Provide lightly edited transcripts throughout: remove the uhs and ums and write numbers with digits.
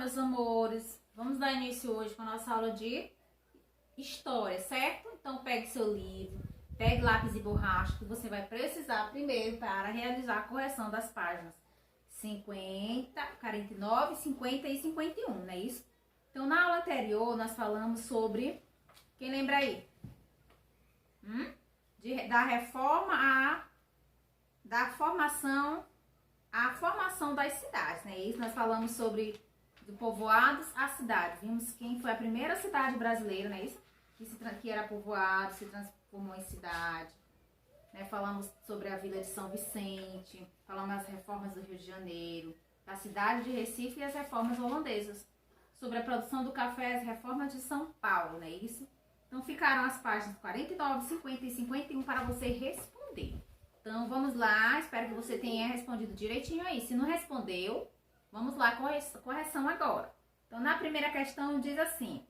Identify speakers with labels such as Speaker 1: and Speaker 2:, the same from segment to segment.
Speaker 1: meus amores, vamos dar início hoje com a nossa aula de história, certo? Então pegue seu livro, pegue lápis e borracha, que você vai precisar primeiro para realizar a correção das páginas 50, 49, 50 e 51, não é isso? Então na aula anterior nós falamos sobre, quem lembra aí? Da reforma da formação das cidades, né? Isso nós falamos sobre do povoados à cidade. Vimos quem foi a primeira cidade brasileira, né? Isso que era povoado, se transformou em cidade. Né? Falamos sobre a Vila de São Vicente, falamos das reformas do Rio de Janeiro, da cidade de Recife e as reformas holandesas. Sobre a produção do café, as reformas de São Paulo, né? Isso. Então ficaram as páginas 49, 50 e 51 para você responder. Então, vamos lá, espero que você tenha respondido direitinho aí. Se não respondeu, vamos lá, correção agora. Então, na primeira questão, diz assim: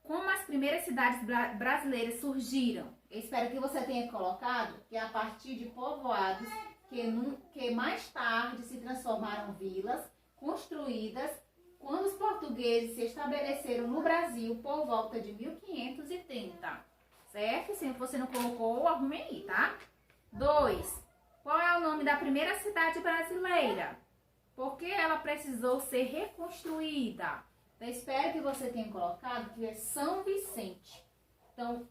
Speaker 1: como as primeiras cidades brasileiras surgiram? Eu espero que você tenha colocado que a partir de povoados que mais tarde se transformaram em vilas construídas quando os portugueses se estabeleceram no Brasil por volta de 1530. Certo? Se você não colocou, arrume aí, tá? 2. Qual é o nome da primeira cidade brasileira? Por que ela precisou ser reconstruída? Eu espero que você tenha colocado que é São Vicente. Então,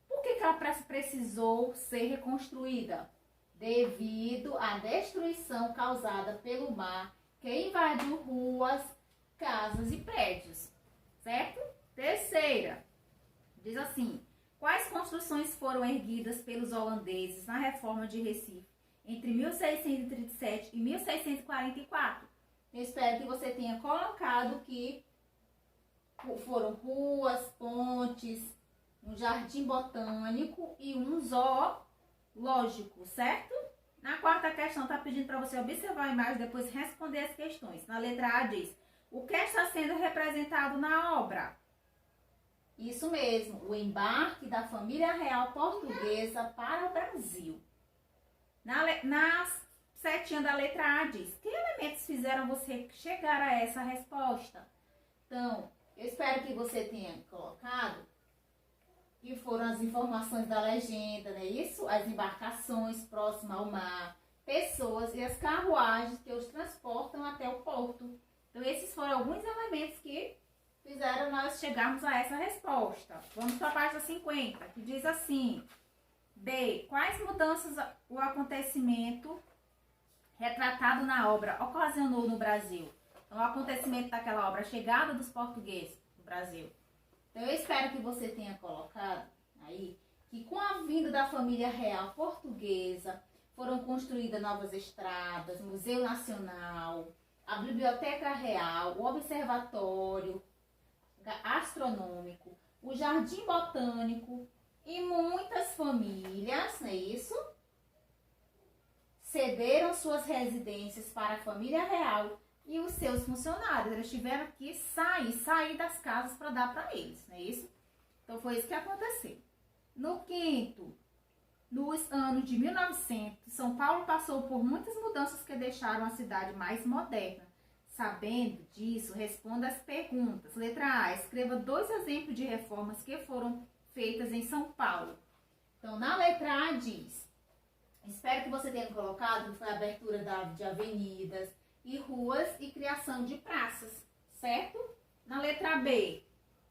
Speaker 1: por que ela precisou ser reconstruída? Devido à destruição causada pelo mar que invadiu ruas, casas e prédios. Certo? Terceira, diz assim: quais construções foram erguidas pelos holandeses na reforma de Recife entre 1637 e 1644? Eu espero que você tenha colocado que foram ruas, pontes, um jardim botânico e um zoológico, certo? Na quarta questão está pedindo para você observar a imagem e depois responder as questões. Na letra A diz: o que está sendo representado na obra? Isso mesmo, o embarque da família real portuguesa para o Brasil. Na setinha da letra A diz: que elementos fizeram você chegar a essa resposta? Então, eu espero que você tenha colocado que foram as informações da legenda, não é isso? As embarcações próximas ao mar, pessoas e as carruagens que os transportam até o porto. Então, esses foram alguns elementos que fizeram nós chegarmos a essa resposta. Vamos para a página 50, que diz assim: B. Quais mudanças o acontecimento retratado na obra ocasionou no Brasil? Então, o acontecimento daquela obra, a chegada dos portugueses no Brasil. Então, eu espero que você tenha colocado aí que com a vinda da família real portuguesa foram construídas novas estradas, Museu Nacional, a Biblioteca Real, o Observatório Astronômico, o Jardim Botânico e muitas famílias, não é isso? Cederam suas residências para a família real e os seus funcionários. Eles tiveram que sair das casas para dar para eles, não é isso? Então foi isso que aconteceu. No quinto, nos anos de 1900, São Paulo passou por muitas mudanças que deixaram a cidade mais moderna. Sabendo disso, responda as perguntas. Letra A, escreva 2 exemplos de reformas que foram feitas em São Paulo. Então, na letra A diz: espero que você tenha colocado que foi a abertura de avenidas e ruas e criação de praças, certo? Na letra B,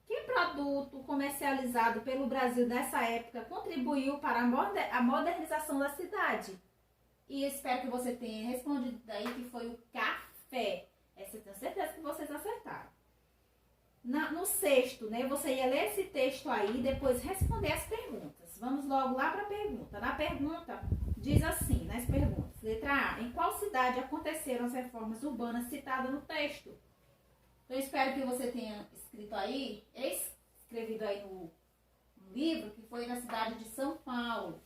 Speaker 1: que produto comercializado pelo Brasil nessa época contribuiu para a modernização da cidade? E espero que você tenha respondido daí que foi o café. Essa eu tenho certeza que vocês acertaram. No sexto, né, você ia ler esse texto aí e depois responder as perguntas. Vamos logo lá para a pergunta. Na pergunta, diz assim, nas perguntas. Letra A, em qual cidade aconteceram as reformas urbanas citadas no texto? Então, eu espero que você tenha escrito aí, escrevido aí no livro, que foi na cidade de São Paulo.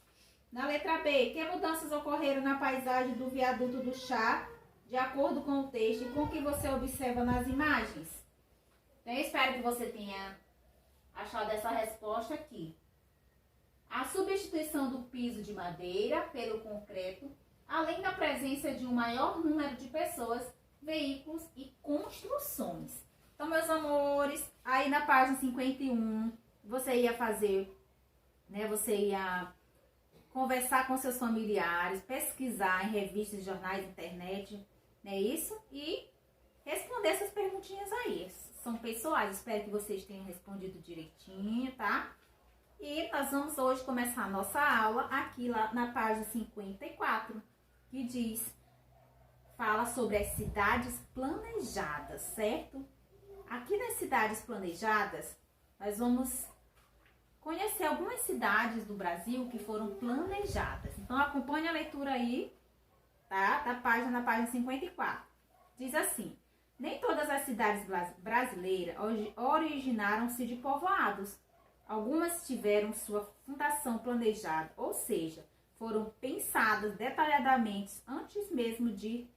Speaker 1: Na letra B, que mudanças ocorreram na paisagem do viaduto do Chá, de acordo com o texto e com o que você observa nas imagens? Então, eu espero que você tenha achado essa resposta aqui. A substituição do piso de madeira pelo concreto, além da presença de um maior número de pessoas veículos e construções. Então, meus amores, aí na página 51, você ia fazer, né? Você ia conversar com seus familiares, pesquisar em revistas, jornais, internet, né? Isso, e responder essas perguntinhas aí. São pessoais, espero que vocês tenham respondido direitinho, tá? E nós vamos hoje começar a nossa aula aqui lá na página 54, que diz, fala sobre as cidades planejadas, certo? Aqui nas cidades planejadas, nós vamos conhecer algumas cidades do Brasil que foram planejadas. Então, acompanhe a leitura aí, tá? Na página 54. Diz assim, nem todas as cidades brasileiras originaram-se de povoados. Algumas tiveram sua fundação planejada, ou seja, foram pensadas detalhadamente antes mesmo de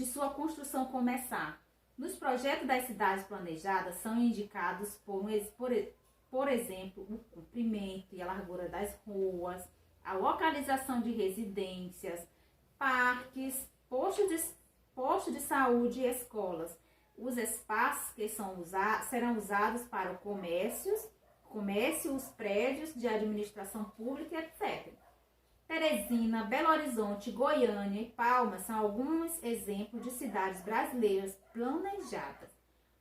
Speaker 1: sua construção começar. Nos projetos das cidades planejadas são indicados, por exemplo, o comprimento e a largura das ruas, a localização de residências, parques, postos de saúde e escolas. Os espaços que serão usados para o comércio, os prédios de administração pública, etc. Teresina, Belo Horizonte, Goiânia e Palmas são alguns exemplos de cidades brasileiras planejadas,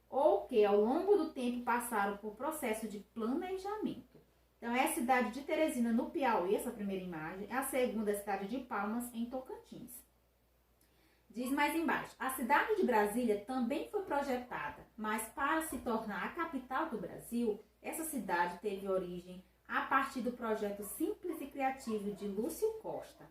Speaker 1: ou que ao longo do tempo passaram por processo de planejamento. Então, é a cidade de Teresina, no Piauí, essa primeira imagem, a segunda é a cidade de Palmas, em Tocantins. Diz mais embaixo, a cidade de Brasília também foi projetada, mas para se tornar a capital do Brasil, essa cidade teve origem a partir do projeto simples e criativo de Lúcio Costa.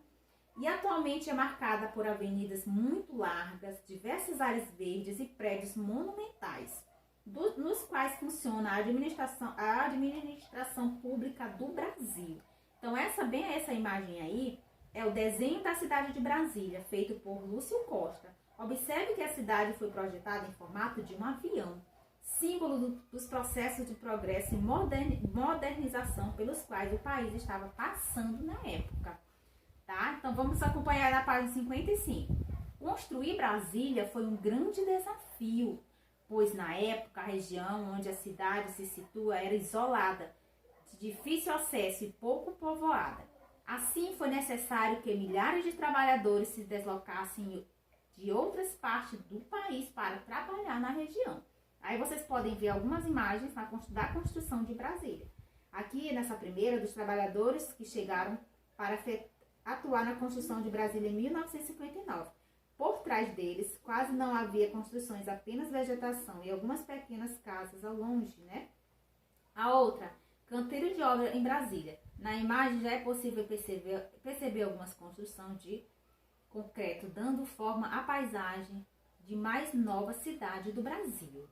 Speaker 1: E atualmente é marcada por avenidas muito largas, diversas áreas verdes e prédios monumentais, nos quais funciona a administração pública do Brasil. Então, essa imagem aí é o desenho da cidade de Brasília, feito por Lúcio Costa. Observe que a cidade foi projetada em formato de um avião, símbolo dos processos de progresso e modernização pelos quais o país estava passando na época. Tá? Então, vamos acompanhar na página 55. Construir Brasília foi um grande desafio, pois na época a região onde a cidade se situa era isolada, de difícil acesso e pouco povoada. Assim, foi necessário que milhares de trabalhadores se deslocassem de outras partes do país para trabalhar na região. Aí vocês podem ver algumas imagens da construção de Brasília. Aqui, nessa primeira, dos trabalhadores que chegaram para atuar na construção de Brasília em 1959. Por trás deles, quase não havia construções, apenas vegetação e algumas pequenas casas ao longe, né? A outra, canteiro de obra em Brasília. Na imagem já é possível perceber algumas construções de concreto, dando forma à paisagem de mais nova cidade do Brasil.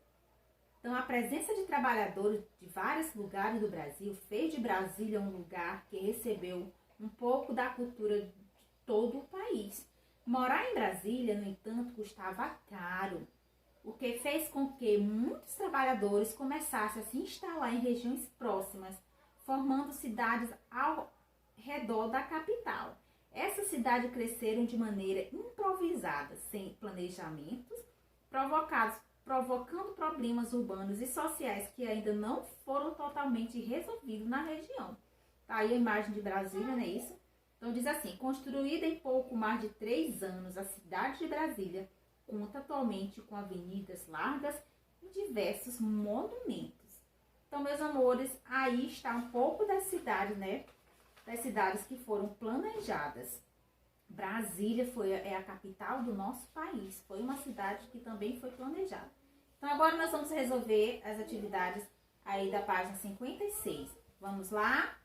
Speaker 1: Então, a presença de trabalhadores de vários lugares do Brasil fez de Brasília um lugar que recebeu um pouco da cultura de todo o país. Morar em Brasília, no entanto, custava caro, o que fez com que muitos trabalhadores começassem a se instalar em regiões próximas, formando cidades ao redor da capital. Essas cidades cresceram de maneira improvisada, sem planejamentos, provocando problemas urbanos e sociais que ainda não foram totalmente resolvidos na região. Tá aí a imagem de Brasília, não é isso? Então diz assim, construída em pouco mais de 3 anos, a cidade de Brasília conta atualmente com avenidas largas e diversos monumentos. Então, meus amores, aí está um pouco das cidades, né? Das cidades que foram planejadas. Brasília é a capital do nosso país. Foi uma cidade que também foi planejada. Então, agora nós vamos resolver as atividades aí da página 56. Vamos lá?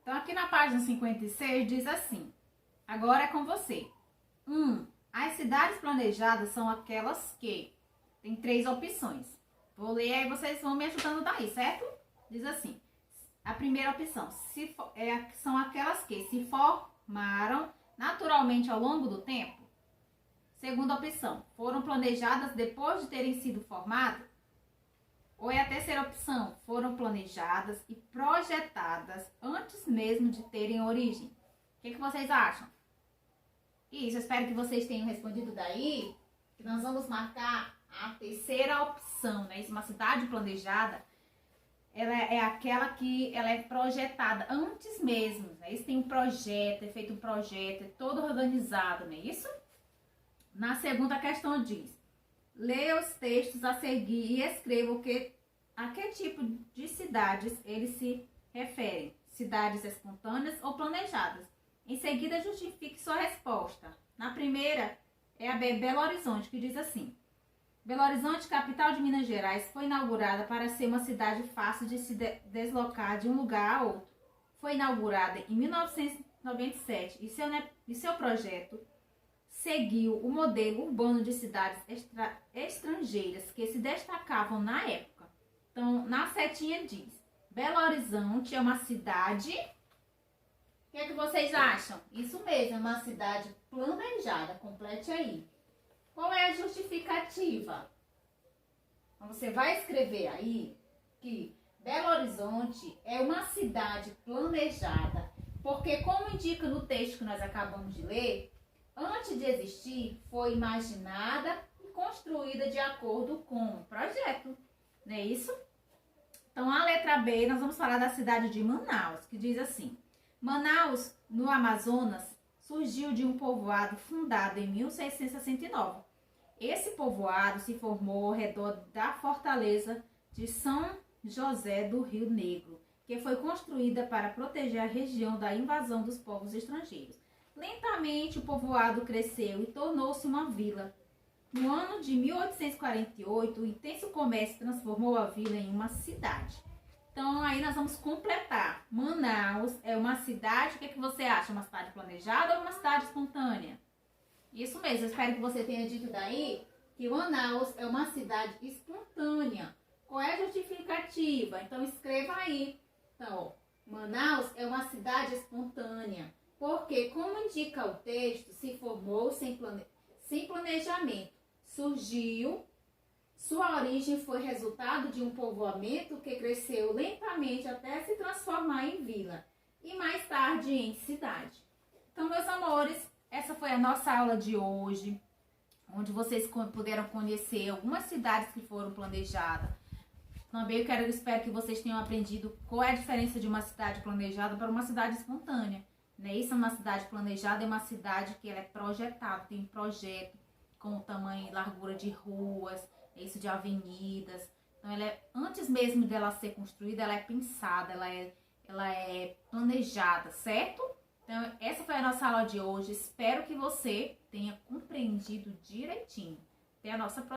Speaker 1: Então, aqui na página 56 diz assim, agora é com você. 1. As cidades planejadas são aquelas que tem 3 opções. Vou ler aí, vocês vão me ajudando daí, certo? Diz assim, a primeira opção, são aquelas que se formaram naturalmente ao longo do tempo. Segunda opção, foram planejadas depois de terem sido formadas. Ou é a terceira opção, foram planejadas e projetadas antes mesmo de terem origem. O que vocês acham? Isso, eu espero que vocês tenham respondido daí, que nós vamos marcar a terceira opção, né? Isso, uma cidade planejada, ela é aquela que ela é projetada antes mesmo, né? Isso tem um projeto, é feito um projeto, é todo organizado, não é isso? Na segunda questão diz, leia os textos a seguir e escreva a que tipo de cidades eles se referem, cidades espontâneas ou planejadas. Em seguida, justifique sua resposta. Na primeira, é a Belo Horizonte, que diz assim: Belo Horizonte, capital de Minas Gerais, foi inaugurada para ser uma cidade fácil de se deslocar de um lugar a outro. Foi inaugurada em 1997 e seu projeto seguiu o modelo urbano de cidades estrangeiras que se destacavam na época. Então, na setinha diz, Belo Horizonte é uma cidade... O que é que vocês acham? Isso mesmo, é uma cidade planejada. Complete aí. Qual é a justificativa? Então, você vai escrever aí que Belo Horizonte é uma cidade planejada, porque, como indica no texto que nós acabamos de ler, antes de existir, foi imaginada e construída de acordo com o projeto. Não é isso? Então, a letra B, nós vamos falar da cidade de Manaus, que diz assim: Manaus, no Amazonas, surgiu de um povoado fundado em 1669. Esse povoado se formou ao redor da fortaleza de São José do Rio Negro, que foi construída para proteger a região da invasão dos povos estrangeiros. Lentamente, o povoado cresceu e tornou-se uma vila. No ano de 1848, o intenso comércio transformou a vila em uma cidade. Então, aí nós vamos completar. Manaus é uma cidade, o que, é que você acha? Uma cidade planejada ou uma cidade espontânea? Isso mesmo, eu espero que você tenha dito daí que Manaus é uma cidade espontânea. Qual é a justificativa? Então, escreva aí. Então, Manaus é uma cidade espontânea, porque, como indica o texto, se formou sem planejamento. Surgiu, sua origem foi resultado de um povoamento que cresceu lentamente até se transformar em vila e mais tarde em cidade. Então, meus amores, essa foi a nossa aula de hoje, onde vocês puderam conhecer algumas cidades que foram planejadas. Também espero que vocês tenham aprendido qual é a diferença de uma cidade planejada para uma cidade espontânea. Né? Isso é uma cidade planejada, é uma cidade que ela é projetada, tem um projeto com tamanho e largura de ruas, isso de avenidas. Então, ela antes mesmo dela ser construída, ela é pensada, ela é planejada, certo? Então, essa foi a nossa aula de hoje. Espero que você tenha compreendido direitinho. Até a nossa próxima.